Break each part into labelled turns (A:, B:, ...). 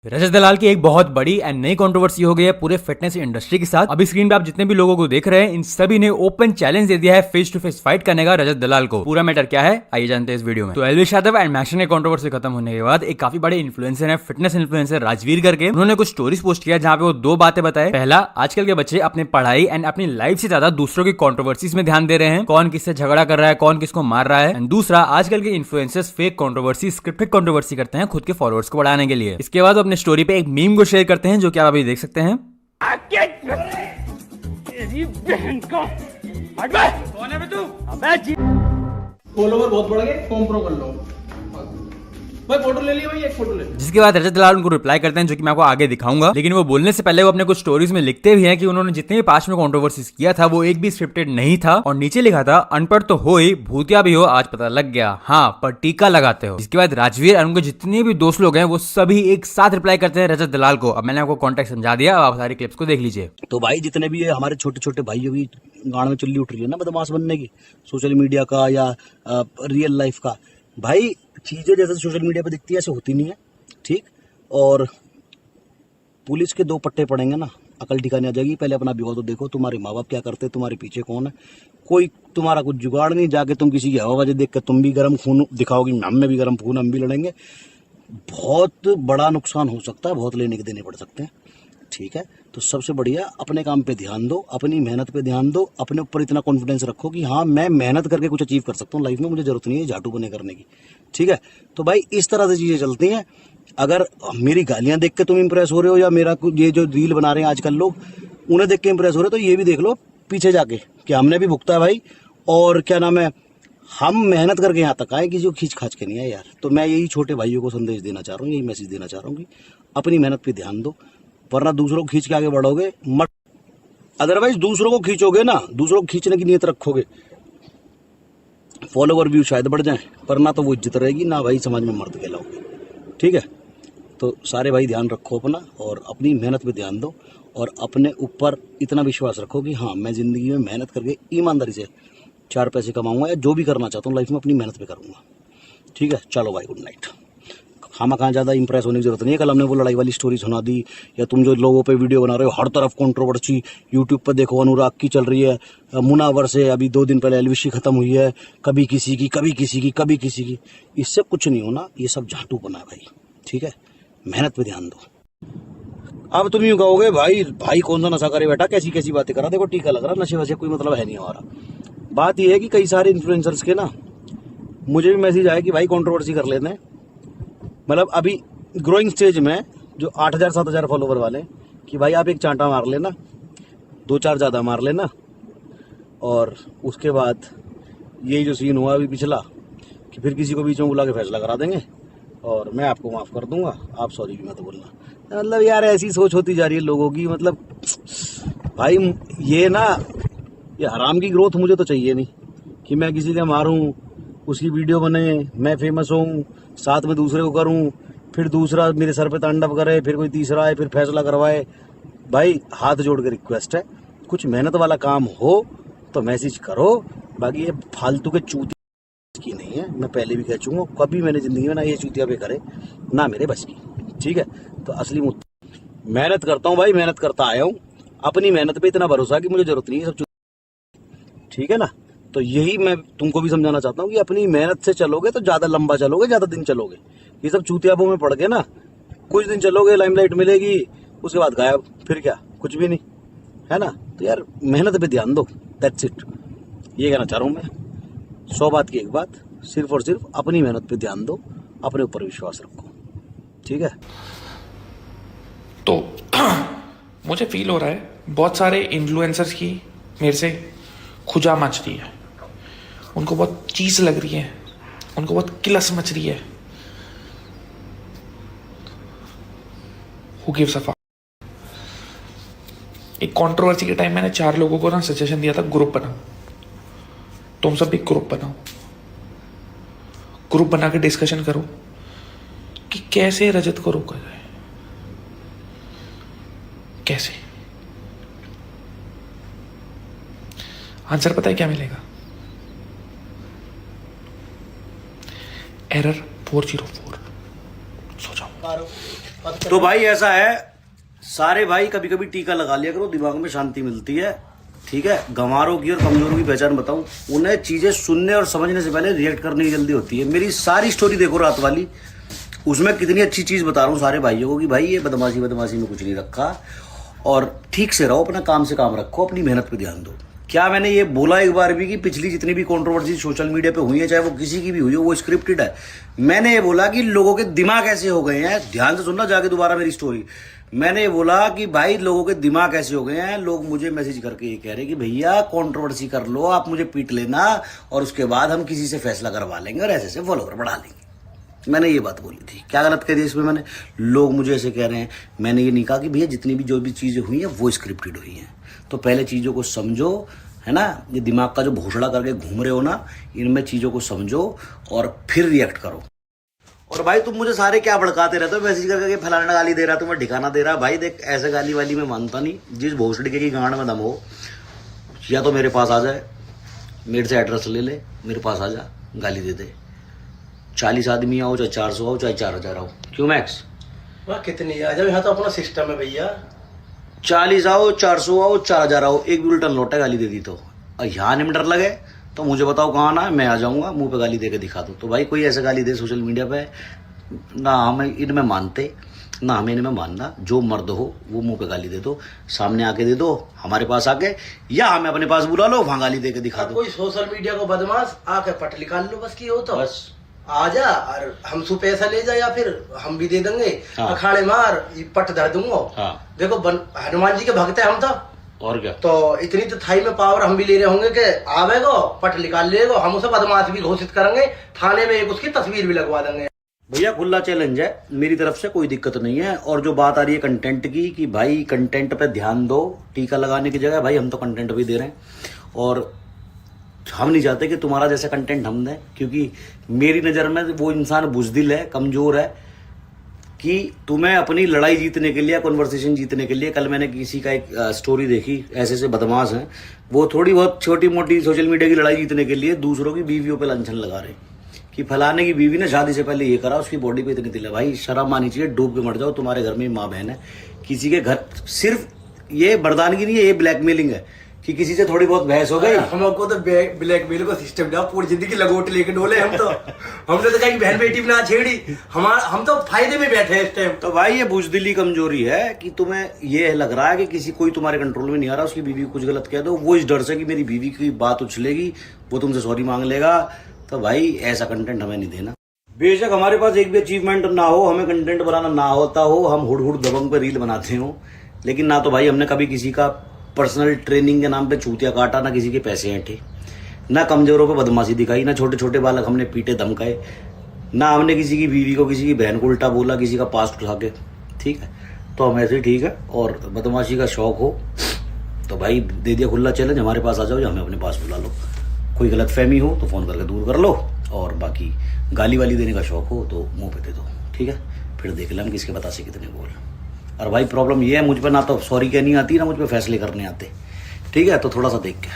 A: रजत दलाल की एक बहुत बड़ी एंड नई कंट्रोवर्सी हो गई है पूरे फिटनेस इंडस्ट्री के साथ। अभी स्क्रीन पे आप जितने भी लोगों को देख रहे हैं, इन सभी ने ओपन चैलेंज दे दिया है फेस टू फेस फाइट करने का रजत दलाल को। पूरा मैटर क्या है आइए जानते हैं इस वीडियो में। तो एलविश यादव एंड मैक्शन की कंट्रोवर्सी खत्म होने के बाद एक काफी बड़े इन्फ्लुएंसर है, फिटनेस इन्फ्लुएंसर राजवीर करके, उन्होंने कुछ स्टोरीज पोस्ट किया जहां पे वो दो बातें बताए। पहला, आजकल के बच्चे अपनी पढ़ाई एंड अपनी लाइफ से ज्यादा दूसरों की कंट्रोवर्सीज में ध्यान दे रहे हैं, कौन किससे झगड़ा कर रहा है, कौन किसको मार रहा है। एंड दूसरा, आजकल के influencers fake controversy, scripted controversy करते हैं खुद के फॉलोअर्स को बढ़ाने के लिए। इसके बाद अपने स्टोरी पे एक मीम को शेयर करते हैं जो कि आप अभी देख सकते हैं।
B: तेरी बहन का कौन है बे तू?
C: फॉलोवर बहुत बढ़ गए, फॉर्म प्रो कर लो भाई। फोटो ले लिया भाई, एक फोटो ले।
A: जिसके बाद रजत दलाल उनको रिप्लाई करते हैं जो कि मैं आपको आगे दिखाऊंगा। लेकिन वो बोलने से पहले वो अपने कुछ स्टोरीज में लिखते भी हैं कि उन्होंने जितने भी पास्ट में कंट्रोवर्सीज किया था वो एक भी स्क्रिप्टेड नहीं था। और नीचे लिखा था, अनपढ़ तो हो ही, भूतिया भी हो आज पता लग गया, हाँ पर टीका लगाते हो। इसके बाद राजवीर और उनके जितने भी दोस्त लोग हैं वो सभी एक साथ रिप्लाई करते हैं रजत दलाल को। अब मैंने आपको कॉन्टेक्ट समझा दिया, अब आप सारी क्लिप्स को देख लीजिए।
D: तो भाई जितने भी हमारे छोटे छोटे भाइयों की गांड में चुल्ली उठ रही है ना बदमाश बनने की, सोशल मीडिया का या रियल लाइफ का, भाई चीजें जैसे सोशल मीडिया पे दिखती है ऐसे होती नहीं है, ठीक। और पुलिस के दो पट्टे पड़ेंगे ना, अकल ठिकाने आ जाएगी। पहले अपना विवाह तो देखो, तुम्हारे माँ बाप क्या करते हैं, तुम्हारे पीछे कौन है, कोई तुम्हारा कुछ जुगाड़ नहीं। जाके तुम किसी की हवाबाजी देख कर तुम भी गर्म खून दिखाओगे, हम में भी गर्म खून, हम भी लड़ेंगे। बहुत बड़ा नुकसान हो सकता है, बहुत लेने के देने पड़ सकते हैं, ठीक है। तो सबसे बढ़िया अपने काम पे ध्यान दो, अपनी मेहनत पे ध्यान दो, अपने ऊपर इतना कॉन्फिडेंस रखो कि हाँ मैं मेहनत करके कुछ अचीव कर सकता हूँ लाइफ में, मुझे जरूरत नहीं है झाटू बने करने की, ठीक है। तो भाई इस तरह से चीजें चलती हैं। अगर मेरी गालियां देख के तुम इंप्रेस हो रहे हो या मेरा ये जो रील बना रहे हैं आजकल लोग, उन्हें देख के इंप्रेस हो रहे हो, तो ये भी देख लो पीछे जाके कि हमने भी भुगता है भाई। और क्या नाम है, हम मेहनत करके यहाँ तक आए, किसी को खींच खाच के नहीं है यार। तो मैं यही छोटे भाइयों को संदेश देना चाह रहा हूँ, यही मैसेज देना चाह रहा हूँ कि अपनी मेहनत पे ध्यान दो, वरना दूसरों को खींच के आगे बढ़ोगे मत। अदरवाइज दूसरों को खींचोगे ना, दूसरों को खींचने की नीयत रखोगे, फॉलोवर व्यू शायद बढ़ जाए, पर ना तो वो इज्जत रहेगी ना भाई समाज में मर्द कहलाओगे, ठीक है। तो सारे भाई ध्यान रखो अपना और अपनी मेहनत पे ध्यान दो और अपने ऊपर इतना विश्वास रखो कि हाँ मैं जिंदगी में मेहनत करके ईमानदारी से 4 पैसे कमाऊंगा या जो भी करना चाहता हूँ लाइफ में अपनी मेहनत पे करूंगा, ठीक है। चलो भाई गुड नाइट। खामा कहाँ ज़्यादा इंप्रेस होने की जरूरत नहीं है। कल हमने वो लड़ाई वाली स्टोरी सुना दी, या तुम जो लोगों पे वीडियो बना रहे हो हर तरफ कंट्रोवर्सी, यूट्यूब पर देखो अनुराग की चल रही है, मुनावर से अभी 2 दिन पहले एलविशी खत्म हुई है, कभी किसी की कभी किसी की कभी किसी की। इससे कुछ नहीं होना, ये सब झाटू बना है भाई, ठीक है। मेहनत पे ध्यान दो। अब तुम यूँ कहोगे भाई भाई कौन सा नशा करे बेटा, कैसी कैसी बातें करा, देखो टीका लग रहा, नशे वशे कोई मतलब है नहीं हमारा। बात यह है कि कई सारे इन्फ्लुएंसर्स के ना मुझे भी मैसेज आया कि भाई कंट्रोवर्सी कर लेते हैं, मतलब अभी ग्रोइंग स्टेज में जो 8,000-7,000 फॉलोवर वाले, कि भाई आप एक चांटा मार लेना, 2-4 ज़्यादा मार लेना, और उसके बाद यही जो सीन हुआ अभी पिछला कि फिर किसी को बीच में बुला के फैसला करा देंगे और मैं आपको माफ़ कर दूंगा, आप सॉरी भी मत बोलना। मतलब यार ऐसी सोच होती जा रही है लोगों की, मतलब भाई ये ना, ये हराम की ग्रोथ मुझे तो चाहिए नहीं कि मैं किसी के मारूं, उसकी वीडियो बने, मैं फेमस हूँ, साथ में दूसरे को करूं, फिर दूसरा मेरे सर पे तांडव करे, फिर कोई तीसरा आए फिर फैसला करवाए। भाई हाथ जोड़ के रिक्वेस्ट है, कुछ मेहनत वाला काम हो तो मैसेज करो, बाकी ये फालतू के चूतिया की नहीं है। मैं पहले भी कह चुका हूँ, कभी मैंने जिंदगी में ना ये चूतिया पे करे ना मेरे बस की, ठीक है। तो असली मेहनत करता हूँ भाई, मेहनत करता आया हूँ, अपनी मेहनत पे इतना भरोसा कि मुझे जरूरत नहीं है सब, ठीक है ना। तो यही मैं तुमको भी समझाना चाहता हूँ कि अपनी मेहनत से चलोगे तो ज्यादा लंबा चलोगे, ज्यादा दिन चलोगे। ये सब चूतियाबों में पड़ के ना कुछ दिन चलोगे, लाइमलाइट मिलेगी, उसके बाद गायब, फिर क्या, कुछ भी नहीं, है ना। तो यार मेहनत पे ध्यान दो, दैट्स इट, ये कहना चाह रहा हूँ मैं। 100 बात की एक बात, सिर्फ और सिर्फ अपनी मेहनत पे ध्यान दो, अपने ऊपर विश्वास रखो, ठीक है।
E: तो मुझे फील हो रहा है बहुत सारे इन्फ्लुएंसर्स की मेरे से खुजा मच रही है, उनको बहुत चीज लग रही है, उनको बहुत किलस मच रही है। Who gives a fuck? एक कंट्रोवर्सी के टाइम मैंने 4 लोगों को ना सजेशन दिया था, ग्रुप बनाओ, तुम सब भी ग्रुप बनाओ, ग्रुप बना के डिस्कशन करो कि कैसे रजत को रोका जाए, कैसे। आंसर पता है क्या मिलेगा? एरर 404। सो जाओ।
D: तो भाई ऐसा है, सारे भाई कभी कभी टीका लगा लिया करो, दिमाग में शांति मिलती है। ठीक है, गंवारों की और कमजोरों की पहचान बताऊं, उन्हें चीजें सुनने और समझने से पहले रिएक्ट करने की जल्दी होती है। मेरी सारी स्टोरी देखो रात वाली, उसमें कितनी अच्छी चीज बता रहा हूँ सारे भाइयों को कि भाई ये बदमाशी में कुछ नहीं रखा, और ठीक से रहो, अपना काम से काम रखो, अपनी मेहनत पे ध्यान दो। क्या मैंने ये बोला एक बार भी कि पिछली जितनी भी कंट्रोवर्सी सोशल मीडिया पे हुई है, चाहे वो किसी की भी हुई हो, वो स्क्रिप्टेड है? मैंने ये बोला कि लोगों के दिमाग ऐसे हो गए हैं, ध्यान से सुनना जाके दोबारा मेरी स्टोरी। मैंने ये बोला कि भाई लोगों के दिमाग ऐसे हो गए हैं, लोग मुझे मैसेज करके ये कह रहे हैं कि भैया कंट्रोवर्सी कर लो, आप मुझे पीट लेना और उसके बाद हम किसी से फैसला करवा लेंगे और ऐसे फॉलोवर बढ़ा लेंगे। मैंने ये बात बोली थी, क्या गलत कह दिया इसमें मैंने? लोग मुझे ऐसे कह रहे हैं। मैंने ये नहीं कहा कि भैया जितनी भी जो भी चीजें हुई हैं वो स्क्रिप्टेड हुई हैं। तो पहले चीजों को समझो, है ना, ये दिमाग का जो घोषणा करके घूम रहे हो ना, इनमें चीजों को समझो और फिर रिएक्ट करो। और भाई तुम मुझे सारे क्या भड़काते रहते हो मैसेज करके, फलाना गाली दे रहा, तुम्हें ठिकाना दे रहा। भाई देख, ऐसे गाली वाली में मानता नहीं। जिस भोसड़ी की गांड में दम हो, या तो मेरे पास आ जाए, मेरे से एड्रेस ले ले, मेरे पास आ जा, गाली दे दे। 40 आदमी आओ, चाहे 400 आओ, चाहे 4000 आओ, क्यों मैक्स?
C: वाह कितनी आ जाओ, यहाँ तो अपना सिस्टम है भैया।
D: 40 आओ, 400 आओ, 4000 आओ, एक भी उल्टा लौटा गाली दे दी तो, और यहाँ नहीं डर लगे तो मुझे बताओ कहाँ आना है, मैं आ जाऊंगा, मुंह पे गाली दे के दिखा दो। तो भाई कोई ऐसा गाली दे सोशल मीडिया पे, ना हमें इनमें मानते, ना हमें इनमें मानना। जो मर्द हो वो मुंह पे गाली दे दो, सामने आके दे दो, हमारे पास आके, या हमें अपने पास बुला लो, वहां गाली दे के दिखा दो।
C: कोई सोशल मीडिया को बदमाश आके पट निकाल लो, बस की हो तो
D: बस
C: आ जा और हमसे पैसा ले जा, या फिर हम भी दे देंगे।
D: हाँ।
C: अखाड़े मार, ये पट धर दूंगा।
D: हाँ।
C: देखो हनुमान जी के भक्त है हम तो,
D: और क्या,
C: तो इतनी तो थाई में पावर हम भी ले रहे होंगे कि आवेगो पट निकाल लेगो, हम उसे बदमाश भी घोषित करेंगे, थाने में एक उसकी तस्वीर भी लगवा देंगे।
D: भैया खुला चैलेंज है, मेरी तरफ से कोई दिक्कत नहीं है। और जो बात आ रही है कंटेंट की, कि भाई कंटेंट पे ध्यान दो, टीका लगाने की जगह भाई हम तो कंटेंट भी दे रहे हैं, और हम नहीं चाहते कि तुम्हारा जैसा कंटेंट हम दें, क्योंकि मेरी नज़र में वो इंसान बुजदिल है, कमज़ोर है, कि तुम्हें अपनी लड़ाई जीतने के लिए, कन्वर्सेशन जीतने के लिए। कल मैंने किसी का एक स्टोरी देखी, ऐसे बदमाश हैं वो, थोड़ी बहुत छोटी मोटी सोशल मीडिया की लड़ाई जीतने के लिए दूसरों की बीवियों पे लांछन लगा रहे कि फलाने की बीवी ने शादी से पहले ये करा, उसकी बॉडी पे इतनी तिल है। भाई शर्म आनी चाहिए, डूब के मर जाओ, तुम्हारे घर में माँ बहन है, किसी के घर। सिर्फ ये बर्दानगी नहीं है, ये ब्लैकमेलिंग है कि किसी से थोड़ी बहुत बहस हो गई।
C: हमको तो ब्लैकमेल को सिस्टम जाओ, पूरी जिंदगी लगोट लेके डोले हम तो। हमने तो कहीं बहन बेटी भी ना छेड़ी, हम तो फायदे में बैठे हैं इस टाइम।
D: तो भाई ये बुजदिली कमजोरी है कि तुम्हें ये लग रहा है कि किसी कोई तुम्हारे कंट्रोल में नहीं आ रहा, उसकी बीवी को कुछ गलत कह दो, वो इस डर से कि मेरी बीवी की बात उछलेगी, वो तुमसे सॉरी मांग लेगा। तो भाई ऐसा कंटेंट हमें नहीं देना। बेशक हमारे पास एक भी अचीवमेंट ना हो, हमें कंटेंट बनाना ना होता हो, हम हुड़ हुड़ दबंग पे रील बनाते हो, लेकिन ना तो भाई हमने कभी किसी का पर्सनल ट्रेनिंग के नाम पे चूतिया काटा, ना किसी के पैसे ऐंठे, ना कमजोरों पे बदमाशी दिखाई, ना छोटे छोटे बालक हमने पीटे धमकाए, ना हमने किसी की बीवी को, किसी की बहन को उल्टा बोला, किसी का पास्ट उठा के। ठीक है, तो हम ऐसे ही ठीक है। और बदमाशी का शौक हो तो भाई दे दिया खुला चैलेंज, हमारे पास आ जाओ या हमें अपने पास बुला लो। कोई गलत फहमी हो तो फोन करके दूर कर लो, और बाकी गाली वाली देने का शौक हो तो मुंह पे दे दो। ठीक है, फिर देख लें हम किसके बतासे कितने बोल। और भाई प्रॉब्लम ये है, मुझ पे ना तो सॉरी कहनी आती, ना मुझ पे फैसले करने आते। ठीक है, तो थोड़ा सा देख के।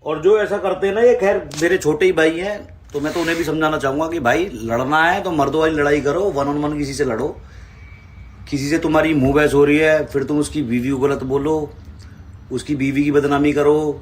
D: और जो ऐसा करते हैं ना, ये खैर मेरे छोटे ही भाई हैं, तो मैं तो उन्हें भी समझाना चाहूंगा कि भाई लड़ना है तो मर्दों वाली लड़ाई करो, 1-on-1 किसी से लड़ो। किसी से तुम्हारी मुंह बहस हो रही है, फिर तुम उसकी बीवी को गलत बोलो, उसकी बीवी की बदनामी करो,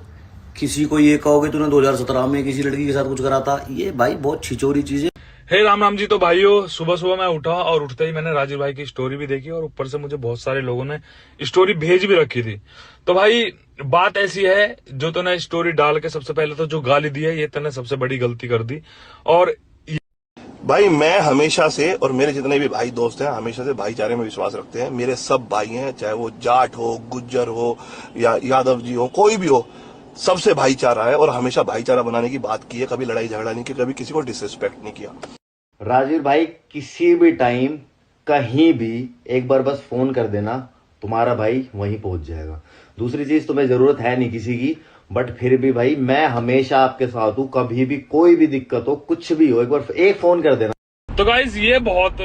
D: किसी को ये कहोगे तूने 2017 में किसी लड़की के साथ कुछ करा था, ये भाई बहुत छिचोरी चीज है।
F: हे राम राम जी। तो भाइयों, सुबह सुबह मैं उठा और उठते ही मैंने राजीव भाई की स्टोरी भी देखी, और ऊपर से मुझे बहुत सारे लोगों ने स्टोरी भेज भी रखी थी। तो भाई बात ऐसी है, जो तूने स्टोरी डाल के सबसे पहले तो जो गाली दी है, ये तूने सबसे बड़ी गलती कर दी। और
G: भाई मैं हमेशा से, और मेरे जितने भी भाई दोस्त हैं, हमेशा से भाईचारे में विश्वास रखते हैं। मेरे सब भाई हैं, चाहे वो जाट हो, गुज्जर हो, या यादव जी हो, कोई भी हो, सबसे भाईचारा है और हमेशा भाईचारा बनाने की बात की है। कभी लड़ाई झगड़ा नहीं की, कभी किसी को डिसरिस्पेक्ट नहीं किया।
H: राजीव भाई किसी भी टाइम कहीं भी एक बार बस फोन कर देना, तुम्हारा भाई वहीं पहुंच जाएगा। दूसरी चीज, तुम्हें जरूरत है नहीं किसी की, बट फिर भी भाई मैं हमेशा आपके साथ हूं। कभी भी कोई भी दिक्कत हो, कुछ भी हो, एक फोन कर देना।
F: तो गाइस, ये बहुत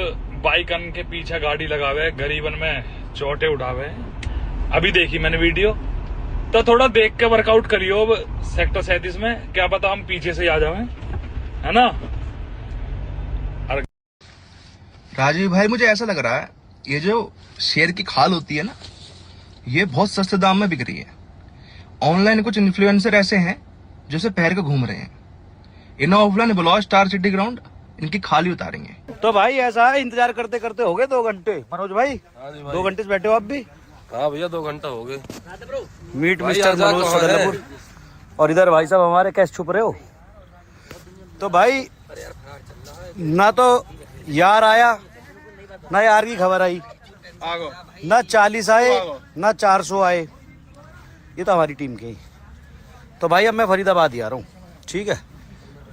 F: बाइकन के पीछे गाड़ी लगावे, गरीबन में चोटे उठावे। अभी देखी मैंने वीडियो, तो थोड़ा देख के वर्कआउट करियो। सेक्टर 37 में क्या पता हम पीछे से आ जावे, है ना।
I: राजीव भाई, मुझे ऐसा लग रहा है
G: ये जो शेर की खाल होती है ना, ये बहुत सस्ते दाम में बिक रही है। ऑनलाइन कुछ इन्फ्लुएंसर ऐसे हैं जो इसे पहन के घूम रहे हैं। इन्हें ऑफलाइन बुलाओ स्टार सिटी ग्राउंड, इनकी खाल ही उतारेंगे।
D: तो भाई ऐसा है, इंतजार करते करते हो गए 2 घंटे। मनोज भाई 2 घंटे से बैठे हो आप भी?
I: हाँ भैया 2 घंटा हो गए।
D: Meet mister Manoj Sadarpur. और इधर भाई साहब हमारे कैसे छुप रहे हो? तो भाई ना तो यार आया, ना यार की खबर आई, ना 40 आए, ना 400 आए। ये तो हमारी टीम के ही। तो भाई अब मैं फरीदाबाद ही आ रहा हूँ, ठीक है?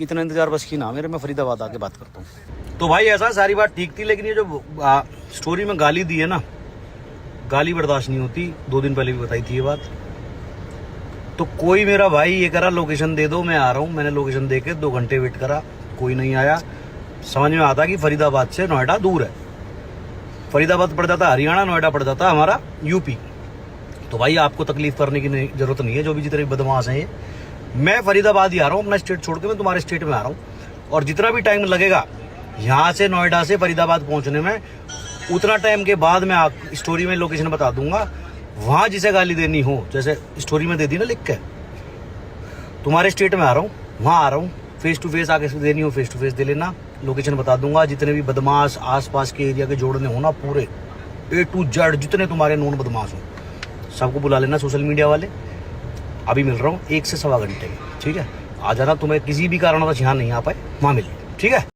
D: इतना इंतजार बस की ना मेरे, मैं फरीदाबाद आके बात करता हूँ। तो भाई ऐसा सारी बात ठीक थी, लेकिन ये जो स्टोरी में गाली दी है ना, गाली बर्दाश्त नहीं होती। 2 दिन पहले भी बताई थी ये बात। तो कोई मेरा भाई ये करा लोकेशन दे दो, मैं आ रहा हूँ। मैंने लोकेशन दे के 2 घंटे वेट करा, कोई नहीं आया। समझ में आता कि फरीदाबाद से नोएडा दूर है। फरीदाबाद पड़ जाता हरियाणा, नोएडा पड़ जाता हमारा यूपी। तो भाई आपको तकलीफ करने की जरूरत नहीं है, जो भी जितने बदमाश हैं ये। मैं फरीदाबाद ही आ रहा हूँ, अपना स्टेट छोड़ के मैं तुम्हारे स्टेट में आ रहा हूँ। और जितना भी टाइम लगेगा यहाँ से नोएडा से फरीदाबाद पहुंचने में, उतना टाइम के बाद मैं स्टोरी में लोकेशन बता दूंगा। वहां जिसे गाली देनी हो, जैसे स्टोरी में दे दी ना लिख के, तुम्हारे स्टेट में आ रहा हूँ, वहां आ रहा हूँ, फेस टू फेस आके देनी हो फेस टू फेस दे लेना। लोकेशन बता दूंगा। जितने भी बदमाश आसपास के एरिया के जोड़ने हो ना, पूरे A to Z जितने तुम्हारे नॉन बदमाश हो, सबको बुला लेना, सोशल मीडिया वाले। अभी मिल रहा हूँ 1 से 1.25 घंटे में, ठीक है? आ जाना। तुम्हें किसी भी कारणवश यहाँ नहीं आ पाए, वहाँ मिल, ठीक है?